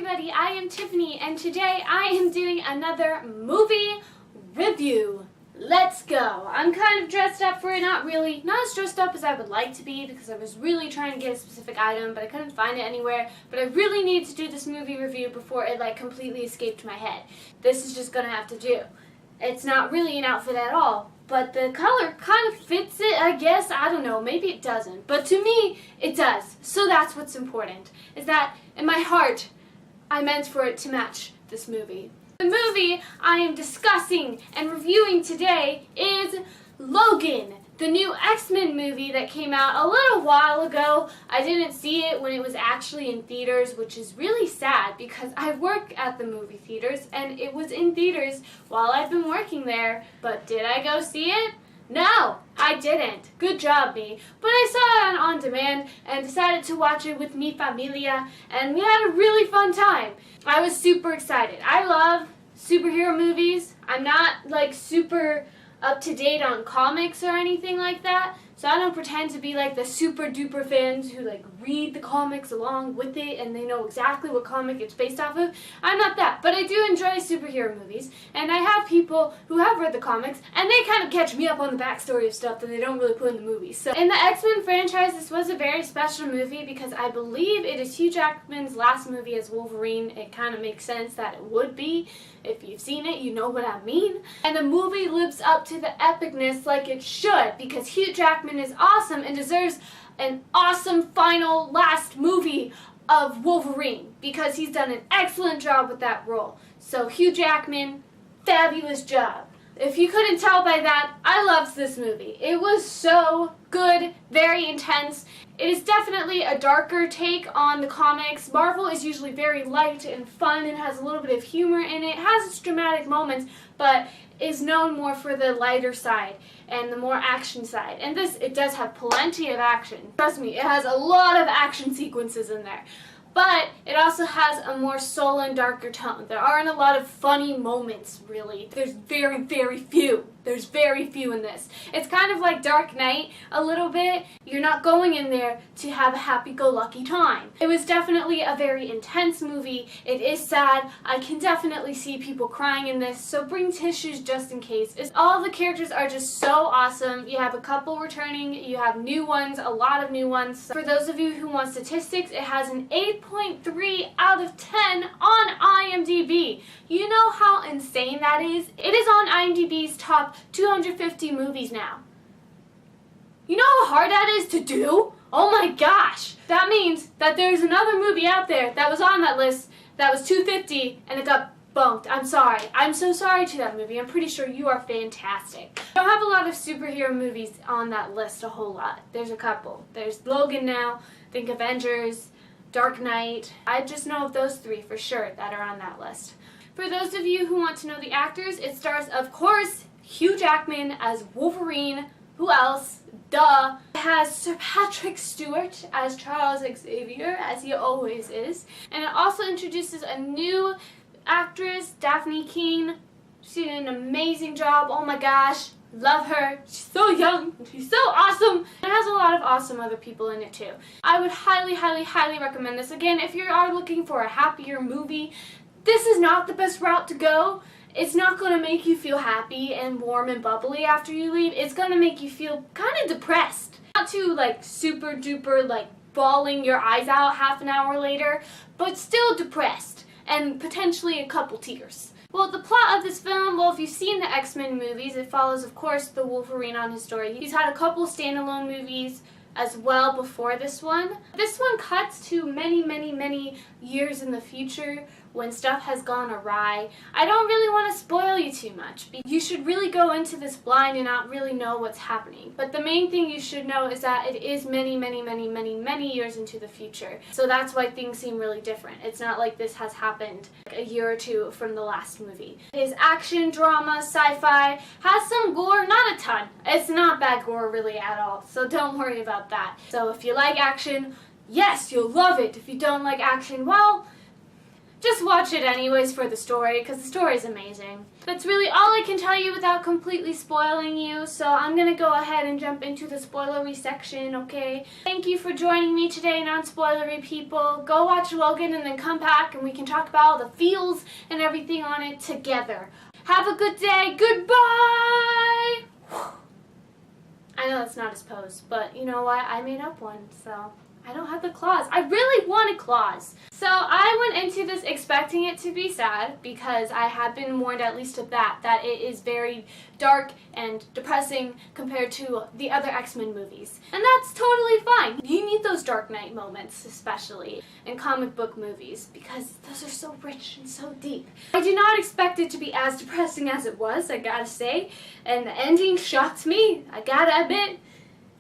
everybody, I am Tiffany, and today I am doing another movie review. Let's go. I'm kind of dressed up for it, not as dressed up as I would like to be because I was really trying to get a specific item, but I couldn't find it anywhere. But I really need to do this movie review before it completely escaped my head. This is just gonna have to do. It's not really an outfit at all, but the color kind of fits it, I guess. I don't know, maybe it doesn't, but to me, it does. So that's what's important, is that in my heart, I meant for it to match this movie. The movie I am discussing and reviewing today is Logan, the new X-Men movie that came out a little while ago. I didn't see it when it was actually in theaters, which is really sad because I work at the movie theaters and it was in theaters while I've been working there. But did I go see it? No, I didn't. Good job, me. But I saw it on demand and decided to watch it with mi familia, and we had a really fun time. I was super excited. I love superhero movies. I'm not super up to date on comics or anything like that, so I don't pretend to be the super duper fans who read the comics along with it and they know exactly what comic it's based off of. I'm not that, but I do enjoy superhero movies, and I have people who have read the comics and they kind of catch me up on the backstory of stuff that they don't really put in the movies. So in the X-Men franchise, this was a very special movie because I believe it is Hugh Jackman's last movie as Wolverine. It kind of makes sense that it would be. If you've seen it, you know what I mean. And the movie lives up to the epicness like it should because Hugh Jackman is awesome and deserves an awesome final last movie of Wolverine because he's done an excellent job with that role. So Hugh Jackman, fabulous job. If you couldn't tell by that, I loved this movie. It was so good, very intense. It is definitely a darker take on the comics. Marvel is usually very light and fun and has a little bit of humor in it. It has its dramatic moments, but is known more for the lighter side and the more action side. And this, it does have plenty of action. Trust me, it has a lot of action sequences in there. But it also has a more sullen, darker tone. There aren't a lot of funny moments, really. There's very, very few. There's very few in this. It's kind of like Dark Knight a little bit. You're not going in there to have a happy-go-lucky time. It was definitely a very intense movie. It is sad. I can definitely see people crying in this, so bring tissues just in case. All the characters are just so awesome. You have a couple returning. You have new ones, a lot of new ones. For those of you who want statistics, it has an 8.3 out of 10 on IMDb. You know how insane that is? It is on IMDb's top 250 movies now. You know how hard that is to do? Oh my gosh! That means that there's another movie out there that was on that list that was 250 and it got bumped. I'm sorry. I'm so sorry to that movie. I'm pretty sure you are fantastic. I don't have a lot of superhero movies on that list, a whole lot. There's a couple. There's Logan now, think Avengers, Dark Knight. I just know of those three for sure that are on that list. For those of you who want to know the actors, it stars, of course, Hugh Jackman as Wolverine. Who else? Duh. It has Sir Patrick Stewart as Charles Xavier, as he always is. And it also introduces a new actress, Daphne Keane. She did an amazing job. Oh my gosh. Love her. She's so young. She's so awesome. It has a lot of awesome other people in it too. I would highly, highly, highly recommend this. Again, if you are looking for a happier movie, this is not the best route to go. It's not going to make you feel happy and warm and bubbly after you leave. It's going to make you feel kind of depressed. Not too super duper bawling your eyes out half an hour later, but still depressed and potentially a couple tears. Well, the plot of this film, well, if you've seen the X-Men movies, it follows, of course, the Wolverine on his story. He's had a couple standalone movies as well before this one. This one cuts to many, many, many years in the future when stuff has gone awry. I don't really want to spoil you too much. You should really go into this blind and not really know what's happening. But the main thing you should know is that it is many, many, many, many, many years into the future. So that's why things seem really different. It's not like this has happened a year or two from the last movie. It is action, drama, sci-fi, has some gore, not a ton. It's not bad gore really at all, so don't worry about that. So if you like action, yes, you'll love it. If you don't like action, well, just watch it anyways for the story, because the story is amazing. That's really all I can tell you without completely spoiling you, so I'm going to go ahead and jump into the spoilery section, okay? Thank you for joining me today, non-spoilery people. Go watch Logan and then come back and we can talk about all the feels and everything on it together. Have a good day. Goodbye! I know that's not his pose, but you know what? I made up one, so I don't have the claws. I really wanted claws. So I went into this expecting it to be sad because I had been warned at least of that it is very dark and depressing compared to the other X-Men movies. And that's totally fine. You need those Dark Knight moments, especially in comic book movies, because those are so rich and so deep. I did not expect it to be as depressing as it was, I gotta say, and the ending shocked me, I gotta admit.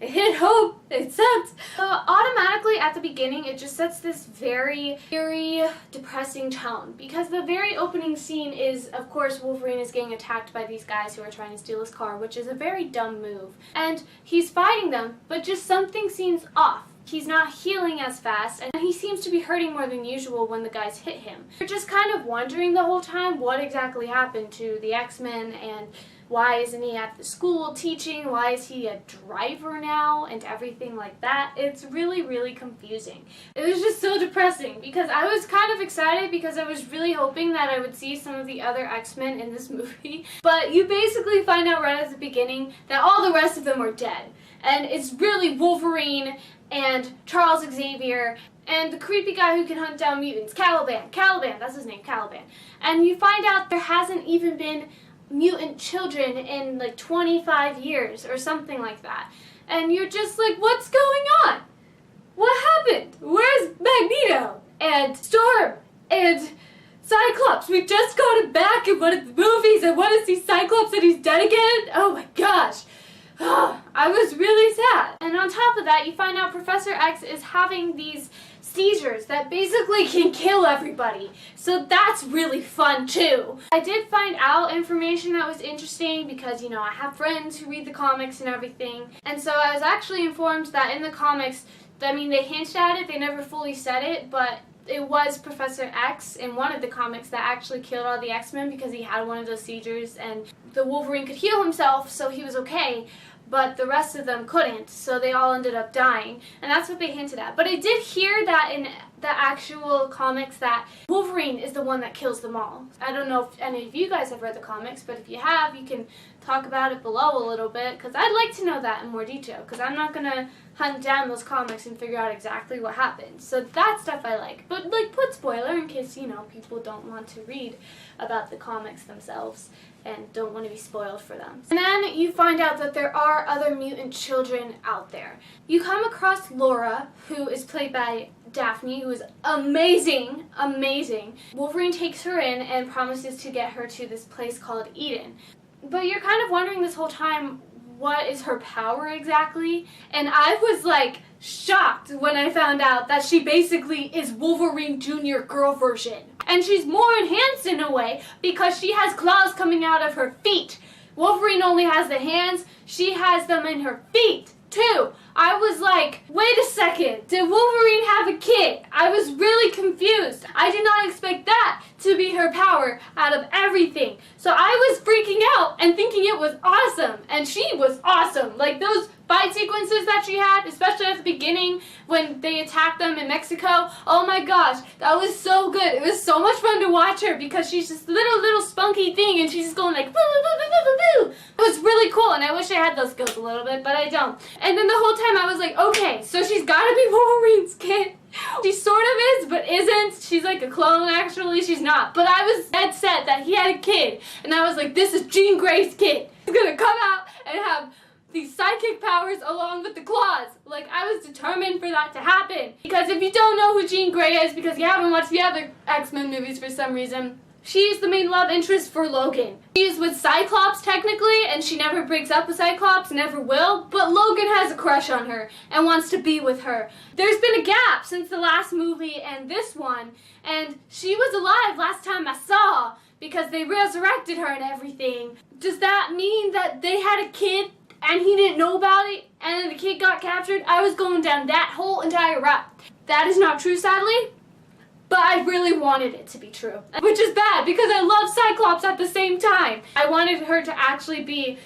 It hit home. It sucked. So automatically at the beginning, it just sets this very eerie, depressing tone. Because the very opening scene is, of course, Wolverine is getting attacked by these guys who are trying to steal his car, which is a very dumb move. And he's fighting them, but just something seems off. He's not healing as fast, and he seems to be hurting more than usual when the guys hit him. You're just kind of wondering the whole time what exactly happened to the X-Men, and why isn't he at the school teaching? Why is he a driver now? And everything like that. It's really, really confusing. It was just so depressing because I was kind of excited because I was really hoping that I would see some of the other X-Men in this movie. But you basically find out right at the beginning that all the rest of them are dead. And it's really Wolverine and Charles Xavier and the creepy guy who can hunt down mutants, Caliban, that's his name, Caliban. And you find out there hasn't even been mutant children in like 25 years or something like that. And you're just like, what's going on? What happened? Where's Magneto? And Storm? And Cyclops? We just got him back in one of the movies. I want to see Cyclops and he's dead again? Oh my gosh. I was really sad. And on top of that, you find out Professor X is having these seizures that basically can kill everybody. So that's really fun too. I did find out information that was interesting because, you know, I have friends who read the comics and everything. And so I was actually informed that in the comics, I mean, they hinted at it, they never fully said it, but it was Professor X in one of the comics that actually killed all the X-Men because he had one of those seizures and the Wolverine could heal himself, so he was okay. But the rest of them couldn't, so they all ended up dying. And that's what they hinted at. But I did hear that in the actual comics that Wolverine is the one that kills them all. I don't know if any of you guys have read the comics, but if you have, you can talk about it below a little bit, because I'd like to know that in more detail, because I'm not going to hunt down those comics and figure out exactly what happened. So that stuff I like. But, like, put spoiler in case, you know, people don't want to read about the comics themselves and don't want to be spoiled for them. And then you find out that there are other mutant children out there. You come across Laura, who is played by Daphne, who is amazing, amazing. Wolverine takes her in and promises to get her to this place called Eden. But you're kind of wondering this whole time, what is her power exactly? And I was like shocked when I found out that she basically is Wolverine Jr. girl version. And she's more enhanced in a way because she has claws coming out of her feet. Wolverine only has the hands, she has them in her feet too. I was like, wait a second, did Wolverine have a kid? I was really confused. I did not expect that to be her power out of everything. So I was freaking out and thinking it was awesome. And she was awesome. Like those fight sequences that she had, especially at the beginning when they attacked them in Mexico. Oh my gosh, that was so good. It was so much fun to watch her because she's this little spunky thing and she's just going like boo, boo, boo, boo, boo, boo. It was really cool and I wish I had those skills a little bit, but I don't. And then the whole time I was like, okay, so she's gotta be Wolverine's kid. She sort of is, but isn't. She's like a clone, actually. She's not. But I was dead set that he had a kid. And I was like, this is Jean Grey's kid. He's gonna come out and have these psychic powers along with the claws. Like, I was determined for that to happen. Because if you don't know who Jean Grey is, because you haven't watched the other X-Men movies for some reason, she's the main love interest for Logan. She's with Cyclops, technically, and she never breaks up with Cyclops, never will, but Logan has a crush on her and wants to be with her. There's been a gap since the last movie and this one, and she was alive last time I saw because they resurrected her and everything. Does that mean that they had a kid and he didn't know about it and then the kid got captured? I was going down that whole entire route. That is not true, sadly. but I really wanted it to be true. Which is bad, because I love Cyclops at the same time. I wanted her to actually be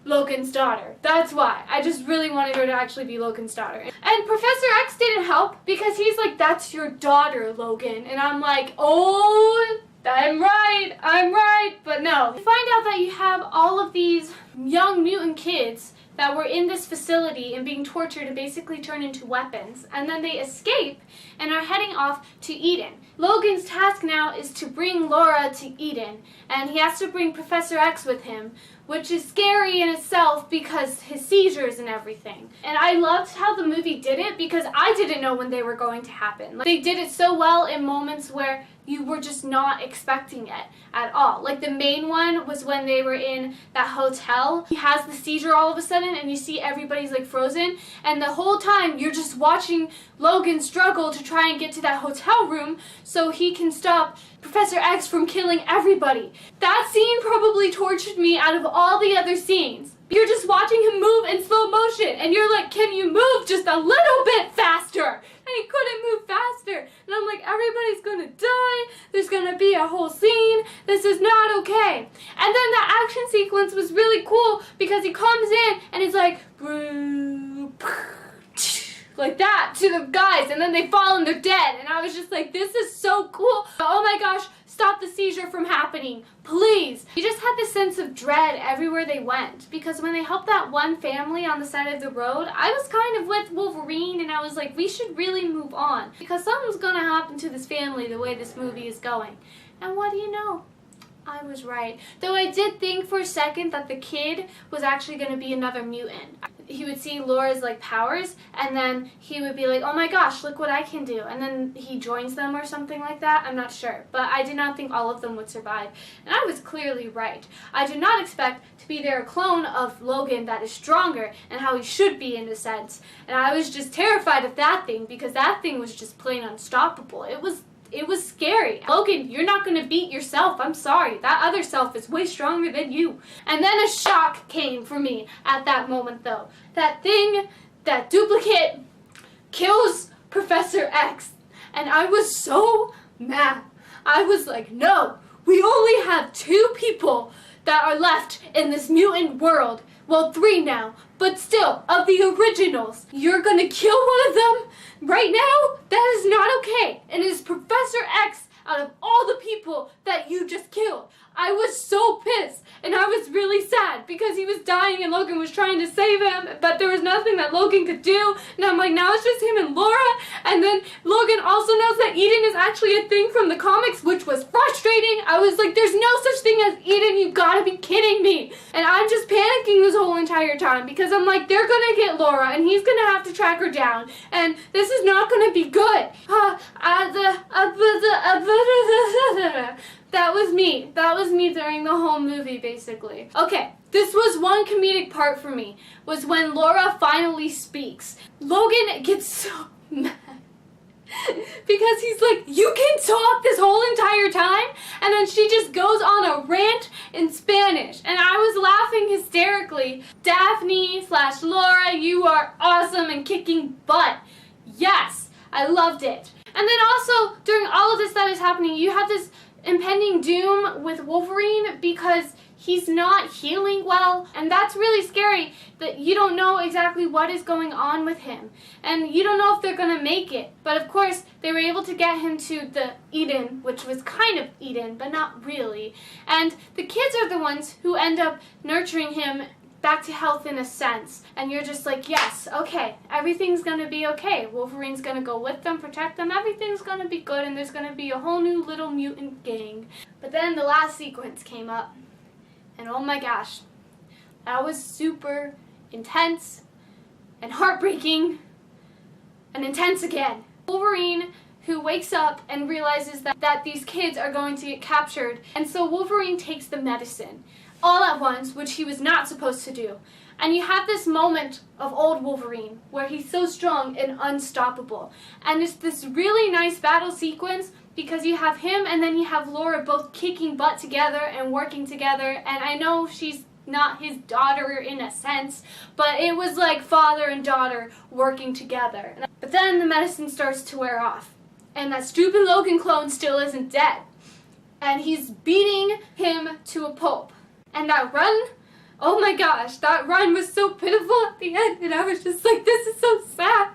Logan's daughter. That's why. I just really wanted her to actually be Logan's daughter. And Professor X didn't help, because he's like, that's your daughter, Logan. And I'm like, oh, I'm right. But no. You find out that you have all of these young mutant kids that were in this facility and being tortured and basically turned into weapons. And then they escape and are heading off to Eden. Logan's task now is to bring Laura to Eden, and he has to bring Professor X with him, which is scary in itself because his seizures and everything. And I loved how the movie did it, because I didn't know when they were going to happen. Like, they did it so well in moments where you were just not expecting it at all. Like, the main one was when they were in that hotel. He has the seizure all of a sudden, and you see everybody's like frozen, and the whole time you're just watching Logan struggle to try and get to that hotel room so he can stop Professor X from killing everybody. That scene probably tortured me out of all the other scenes. You're just watching him move in slow motion, and you're like, can you move just a little bit faster? And he couldn't move faster. And I'm like, everybody's gonna die. There's gonna be a whole scene. This is not okay. And then the action sequence was really cool, because he comes in and he's like, like that to the guys, and then they fall and they're dead. And I was just like, this is so cool. Oh my gosh, stop the seizure from happening, please. You just had this sense of dread everywhere they went, because when they helped that one family on the side of the road, I was kind of with Wolverine, and I was like, we should really move on, because something's gonna happen to this family the way this movie is going. And what do you know? I was right. Though I did think for a second that the kid was actually going to be another mutant. He would see Laura's like powers, and then he would be like, oh my gosh, look what I can do. And then he joins them or something like that. I'm not sure. But I did not think all of them would survive. And I was clearly right. I did not expect to be there a clone of Logan that is stronger and how he should be in a sense. And I was just terrified of that thing, because that thing was just plain unstoppable. It was scary. Logan, you're not going to beat yourself. I'm sorry. That other self is way stronger than you. And then a shock came for me at that moment, though. That thing, that duplicate, kills Professor X. And I was so mad. I was like, no, we only have 2 people that are left in this mutant world. Well, 3 now, but still, of the originals, you're gonna kill one of them right now? That is not okay. And it is Professor X out of all the people that you just killed. I was so pissed, and I was really sad, because he was dying and Logan was trying to save him, but there was nothing that Logan could do. And I'm like, now it's just him and Laura. And then Logan also knows that Eden is actually a thing from the comics, which was frustrating. I was like, there's no such thing as Eden. You gotta be kidding me. And I'm just panicking this whole entire time, because I'm like, they're gonna get Laura, and he's gonna have to track her down, and this is not gonna be good. That was me. That was me during the whole movie, basically. Okay, this was one comedic part for me, was when Laura finally speaks. Logan gets so mad, because he's like, you can talk this whole entire time? And then she just goes on a rant in Spanish, and I was laughing hysterically. Daphne/Laura, you are awesome and kicking butt. Yes, I loved it. And then also, during all of this that is happening, you have this impending doom with Wolverine, because he's not healing well, and that's really scary, that you don't know exactly what is going on with him, and you don't know if they're gonna make it. But of course, they were able to get him to the Eden, which was kind of Eden, but not really. And the kids are the ones who end up nurturing him back to health in a sense, and you're just like, yes, okay, everything's gonna be okay. Wolverine's gonna go with them, protect them, everything's gonna be good, and there's gonna be a whole new little mutant gang. But then the last sequence came up, and oh my gosh, that was super intense and heartbreaking and intense again. Wolverine, who wakes up and realizes that these kids are going to get captured, and so Wolverine takes the medicine all at once, which he was not supposed to do. And you have this moment of old Wolverine where he's so strong and unstoppable. And it's this really nice battle sequence, because you have him and then you have Laura both kicking butt together and working together. And I know she's not his daughter in a sense, but it was like father and daughter working together. But then the medicine starts to wear off, and that stupid Logan clone still isn't dead. And he's beating him to a pulp. And that run, oh my gosh, that run was so pitiful at the end, and I was just like, this is so sad.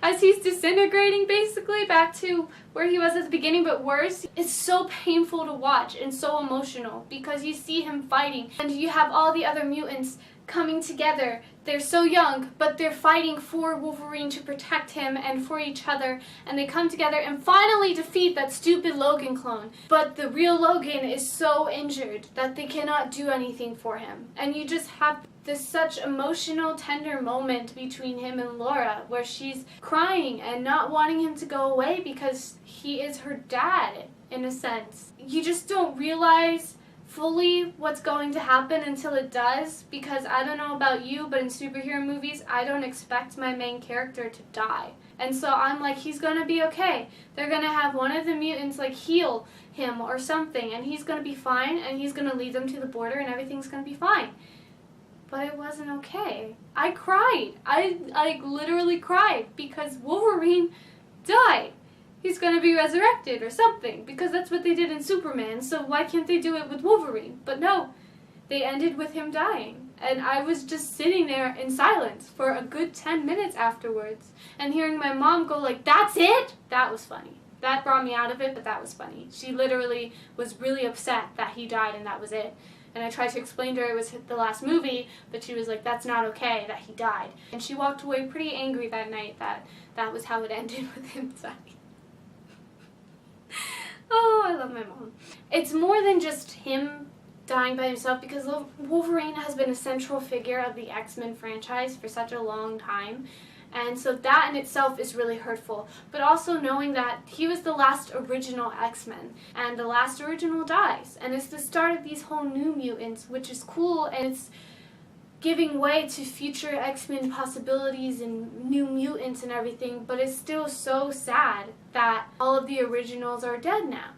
As he's disintegrating basically back to where he was at the beginning, but worse. It's so painful to watch and so emotional because you see him fighting and you have all the other mutants coming together. They're so young, but they're fighting for Wolverine to protect him and for each other, and they come together and finally defeat that stupid Logan clone. But the real Logan is so injured that they cannot do anything for him. And you just have this such emotional, tender moment between him and Laura where she's crying and not wanting him to go away because he is her dad, in a sense. You just don't realize fully what's going to happen until it does, because I don't know about you, but in superhero movies, I don't expect my main character to die. And so I'm like, he's gonna be okay. They're gonna have one of the mutants like heal him or something, and he's gonna be fine, and he's gonna lead them to the border, and everything's gonna be fine. But it wasn't okay. I cried. I literally cried because Wolverine died. He's going to be resurrected or something, because that's what they did in Superman, so why can't they do it with Wolverine? But no, they ended with him dying. And I was just sitting there in silence for a good 10 minutes afterwards, and hearing my mom go like, that's it? That was funny. That brought me out of it, but that was funny. She literally was really upset that he died and that was it. And I tried to explain to her it was the last movie, but she was like, that's not okay that he died. And she walked away pretty angry that night that that was how it ended with him dying. Oh, I love my mom. It's more than just him dying by himself, because Wolverine has been a central figure of the X-Men franchise for such a long time. And so that in itself is really hurtful. But also knowing that he was the last original X-Men, and the last original dies. And it's the start of these whole new mutants, which is cool, and it's giving way to future X-Men possibilities and new mutants and everything, but it's still so sad that all of the originals are dead now.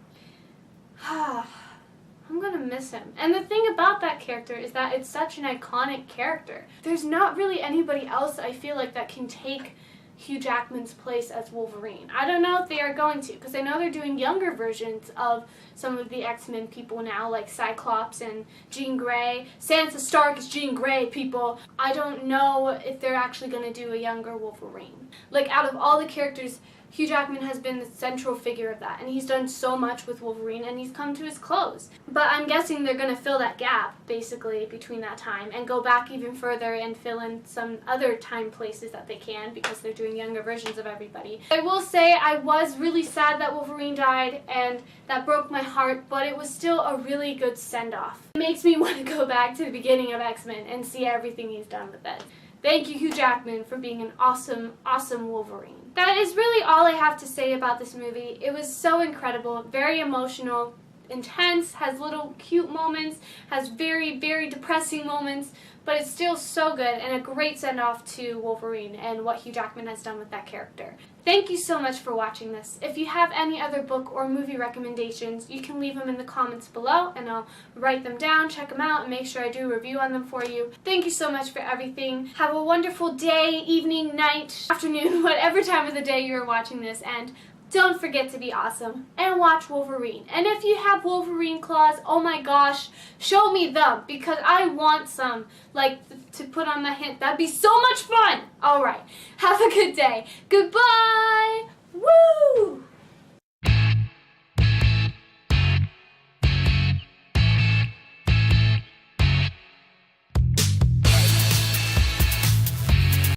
I'm gonna miss him. And the thing about that character is that it's such an iconic character. There's not really anybody else I feel like that can take Hugh Jackman's place as Wolverine. I don't know if they are going to, because I know they're doing younger versions of some of the X-Men people now, like Cyclops and Jean Grey. Sansa Stark is Jean Grey, people. I don't know if they're actually going to do a younger Wolverine. Like, out of all the characters, Hugh Jackman has been the central figure of that, and he's done so much with Wolverine, and he's come to his close. But I'm guessing they're going to fill that gap, basically, between that time, and go back even further and fill in some other time places that they can, because they're doing younger versions of everybody. I will say I was really sad that Wolverine died, and that broke my heart, but it was still a really good send-off. It makes me want to go back to the beginning of X-Men and see everything he's done with it. Thank you, Hugh Jackman, for being an awesome, awesome Wolverine. That is really all I have to say about this movie. It was so incredible, very emotional, intense, has little cute moments, has very, very depressing moments, but it's still so good, and a great send-off to Wolverine and what Hugh Jackman has done with that character. Thank you so much for watching this. If you have any other book or movie recommendations, you can leave them in the comments below, and I'll write them down, check them out, and make sure I do a review on them for you. Thank you so much for everything. Have a wonderful day, evening, night, afternoon, whatever time of the day you're watching this, and don't forget to be awesome and watch Wolverine. And if you have Wolverine claws, oh my gosh, show me them, because I want some, like, to put on my hand. That'd be so much fun. All right, have a good day. Goodbye. Woo!